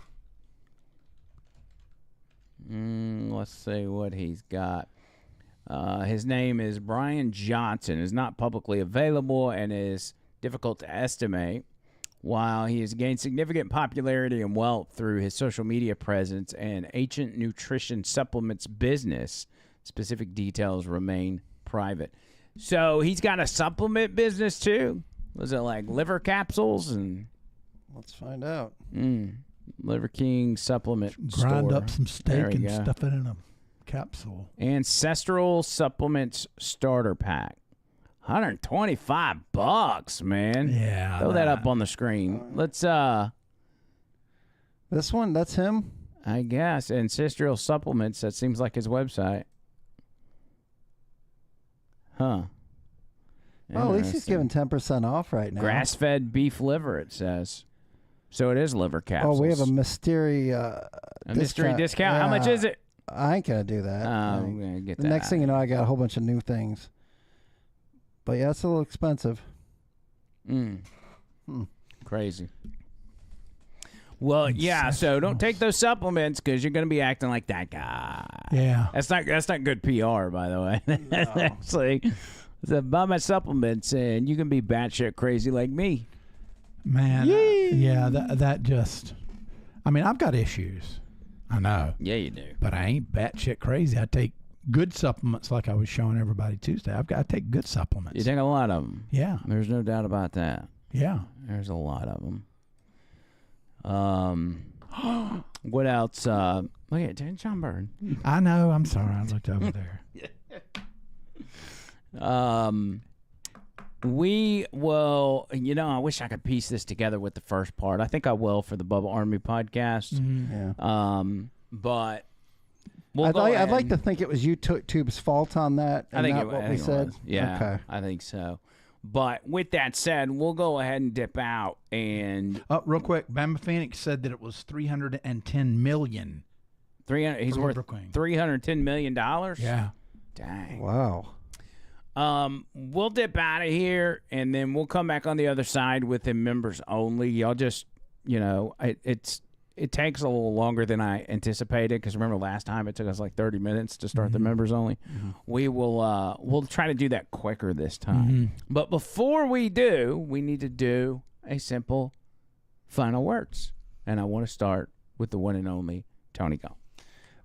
Let's see what he's got. His name is Brian Johnson. Is not publicly available and is difficult to estimate. While he has gained significant popularity and wealth through his social media presence and ancient nutrition supplements business, specific details remain private. So he's got a supplement business too? Was it like liver capsules? And let's find out. Liver King supplement Grind store. up some steak and stuff it in a capsule. Ancestral Supplements Starter Pack. $125, man. Yeah. Throw that up on the screen. Let's This one, that's him? I guess. Ancestral Supplements, that seems like his website. Huh. Well, at least he's giving 10% off right now. Grass-fed beef liver, it says. So it is liver capsules. Oh, we have a mystery mystery discount. How much is it? I ain't gonna do that. I'm gonna get the that. next thing you know, I got a whole bunch of new things. But yeah, it's a little expensive. Crazy. Well, yeah. So don't take those supplements because you're gonna be acting like that guy. Yeah. That's not good PR, by the way. That's like, buy my supplements and you can be batshit crazy like me. Man, yeah, that just, I mean, I've got issues. I know. Yeah, you do. But I ain't batshit crazy. I take good supplements like I was showing everybody Tuesday. I take good supplements. You take a lot of them. Yeah. There's no doubt about that. Yeah. There's a lot of them. What else? Look at John Byrne. I know. I'm sorry. I looked over there. We will, I wish I could piece this together with the first part. I think I will for the Bubba Army podcast. Yeah. But I'd like to think it was YouTube's fault on that. I think not what we said. Yeah. Okay. I think so. But with that said, we'll go ahead and dip out and real quick, Bama Phoenix said that it was $310 million. He's worth $310 million. Yeah. Dang. Wow. We'll dip out of here, and then we'll come back on the other side with the members only. Y'all just, it takes a little longer than I anticipated because remember last time it took us like 30 minutes to start the members only. We will, we'll try to do that quicker this time. But before we do, we need to do a simple final words, and I want to start with the one and only Tony Gall.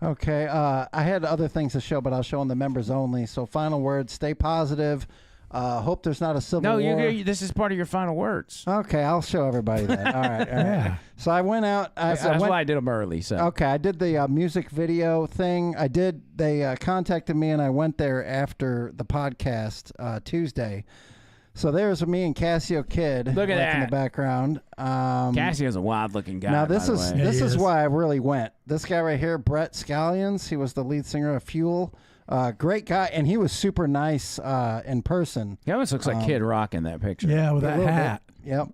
Okay, I had other things to show, but I'll show on the members only. So final words, stay positive. Hope there's not a civil war. No, this is part of your final words. Okay, I'll show everybody that. All right. Yeah. So I went out. That's why I did them early. So okay, I did the music video thing. They contacted me, and I went there after the podcast Tuesday. So there's me and Cassio Kid. Look at that in the background. Cassio's a wild-looking guy. Now this is why I really went. This guy right here, Brett Scallions. He was the lead singer of Fuel. Great guy, and he was super nice in person. He almost looks like Kid Rock in that picture. Yeah, with that hat. Yep.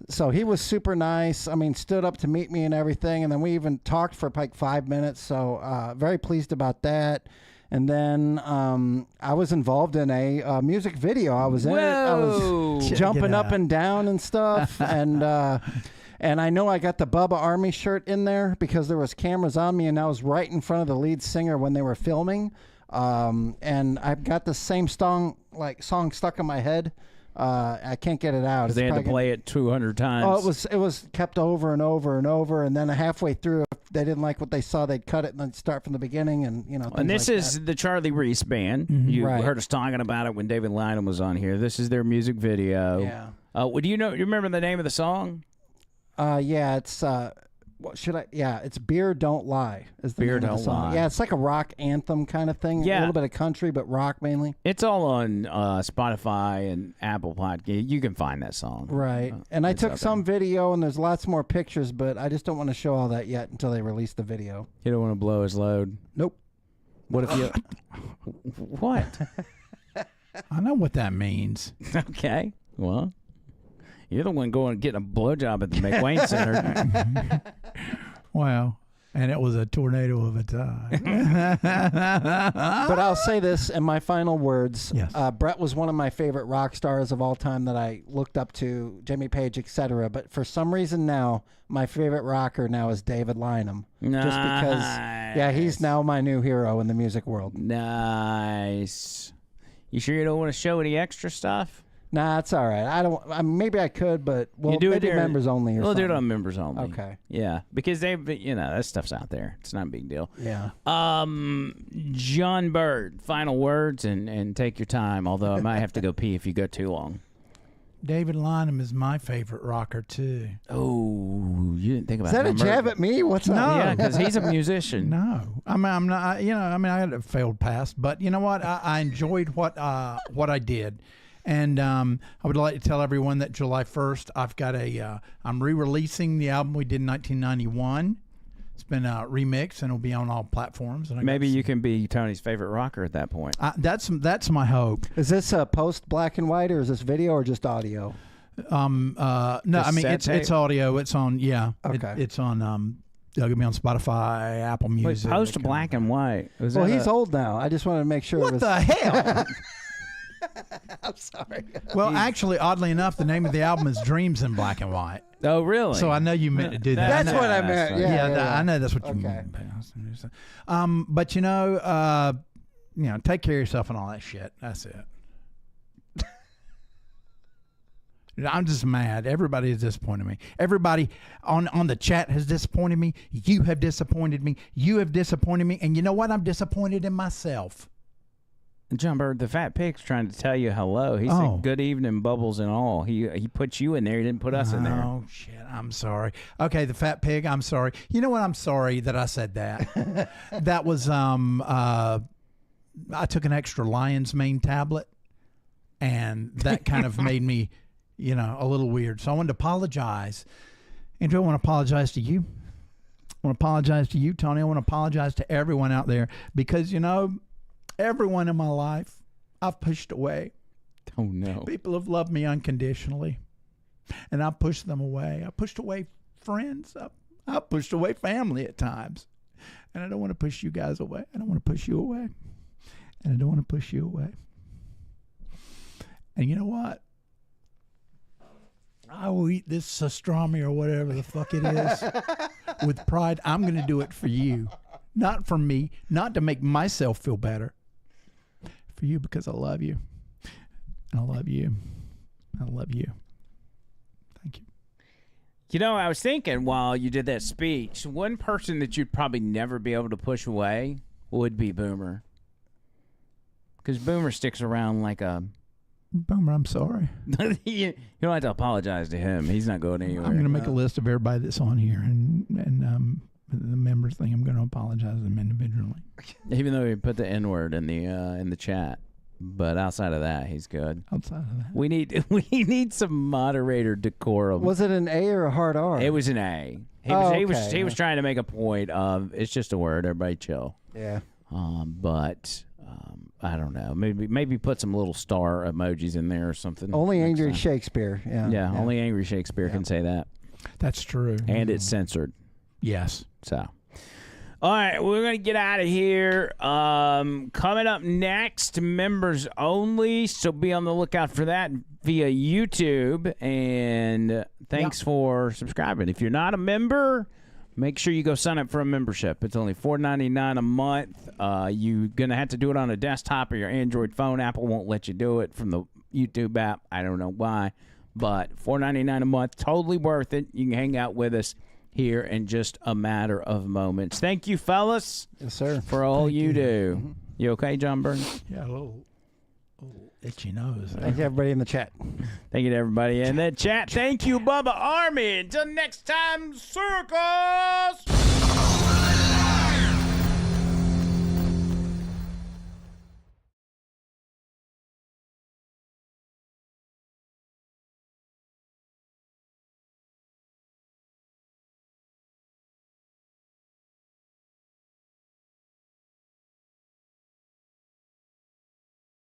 So he was super nice. I mean, stood up to meet me and everything, and then we even talked for like 5 minutes. So very pleased about that. And then I was involved in a music video. I was in it. I was jumping up and down and stuff. And I know I got the Bubba Army shirt in there because there was cameras on me, and I was right in front of the lead singer when they were filming. And I've got the same song stuck in my head. I can't get it out. They had to play it 200 times. Oh, it was kept over and over and over, and then halfway through, if they didn't like what they saw, they'd cut it and then start from the beginning, and And this like is that. the Charlie Reese band. You heard us talking about it when David Lynham was on here. This is their music video. Yeah. Do you remember the name of the song? Yeah, it's what should I? Yeah, it's Beer Don't Lie. Is the Beer name of Don't the song. Lie. Yeah, it's like a rock anthem kind of thing. Yeah. A little bit of country, but rock mainly. It's all on Spotify and Apple Podcast. You can find that song. Right. And I took some video, and there's lots more pictures, but I just don't want to show all that yet until they release the video. You don't want to blow his load. Nope. What if you? What? I know what that means. Okay. Well, you're the one going getting a blowjob at the McQuain Center. Well, and it was a tornado of a time. But I'll say this in my final words. Yes. Brett was one of my favorite rock stars of all time that I looked up to, Jimmy Page, etc. But for some reason now, my favorite rocker now is David Lynam. Nice. Just because, yeah, he's now my new hero in the music world. Nice. You sure you don't want to show any extra stuff? Nah, it's all right. I don't. Maybe I could, but You do it maybe there- members only. Or We'll do it something. on members only. Okay. Yeah, because that stuff's out there. It's not a big deal. Yeah. John Bird, final words and take your time. Although I might have to go pee if you go too long. David Lynam is my favorite rocker too. Oh, you didn't think about Is that a number- jab at me? What's up? No. Yeah, because he's a musician. No, I'm not. I had a failed past, but you know what? I enjoyed what I did, and I would like to tell everyone that July 1st, I've got I'm re-releasing the album we did in 1991. It's been remixed and it'll be on all platforms. And Maybe you can be Tony's favorite rocker at that point. That's my hope. Is this a post black and white, or is this video, or just audio? No, I mean it's audio. It's on. Yeah. Okay. It's on. It'll be on Spotify, Apple Wait, Music. post black and white. Well, he's old now. I just wanted to make sure. What the hell? I'm sorry. Well, actually, oddly enough, the name of the album is Dreams in Black and White. Oh, really? So I know you meant to do that. That's what I meant. Yeah, I know that's what you meant. But take care of yourself and all that shit. That's it. I'm just mad. Everybody has disappointed me. Everybody on the chat has disappointed me. You have disappointed me. You have disappointed me. And you know what? I'm disappointed in myself. John Bird, the fat pig's trying to tell you hello. He said good evening, bubbles and all. He put you in there. He didn't put us in there. Oh, shit. I'm sorry. Okay, the fat pig, I'm sorry. You know what? I'm sorry that I said that. That was, I took an extra lion's mane tablet, and that kind of made me, a little weird. So I wanted to apologize. Andrew, I want to apologize to you. I want to apologize to you, Tony. I want to apologize to everyone out there because, everyone in my life I've pushed away. Oh, no. People have loved me unconditionally, and I pushed them away. I pushed away friends. I pushed away family at times, and I don't want to push you guys away. I don't want to push you away, and I don't want to push you away. And you know what? I will eat this pastrami or whatever the fuck it is with pride. I'm going to do it for you, not for me, not to make myself feel better. For you, because I love you. And I love you. I love you. Thank you. I was thinking while you did that speech, one person that you'd probably never be able to push away would be Boomer. Because Boomer sticks around like a... Boomer, I'm sorry. You don't have to apologize to him. He's not going anywhere. I'm going to make a list of everybody that's on here, and the members thing, I'm going to apologize to them individually. Even though he put the N-word in the chat. But outside of that, he's good. Outside of that. We need some moderator decorum. Was it an A or a hard R? It was an A. He was trying to make a point of it's just a word. Everybody chill. Yeah. But I don't know. Maybe put some little star emojis in there or something. Only Angry Shakespeare. Yeah. Only Angry Shakespeare can say that. That's true. And it's censored. Yes. So. All right, we're going to get out of here. Coming up next, members only, so be on the lookout for that via YouTube. And thanks for subscribing. If you're not a member, make sure you go sign up for a membership. It's only $4.99 a month. You're going to have to do it on a desktop or your Android phone. Apple won't let you do it from the YouTube app. I don't know why, but $4.99 a month, totally worth it. You can hang out with us here in just a matter of moments. Thank you, fellas. Yes, sir. For all you do. You okay, John Burns? Yeah, a little Itchy nose. Thank you, everybody in the chat. Thank you to everybody in the chat. Thank you, Bubba Army. Until next time, circus.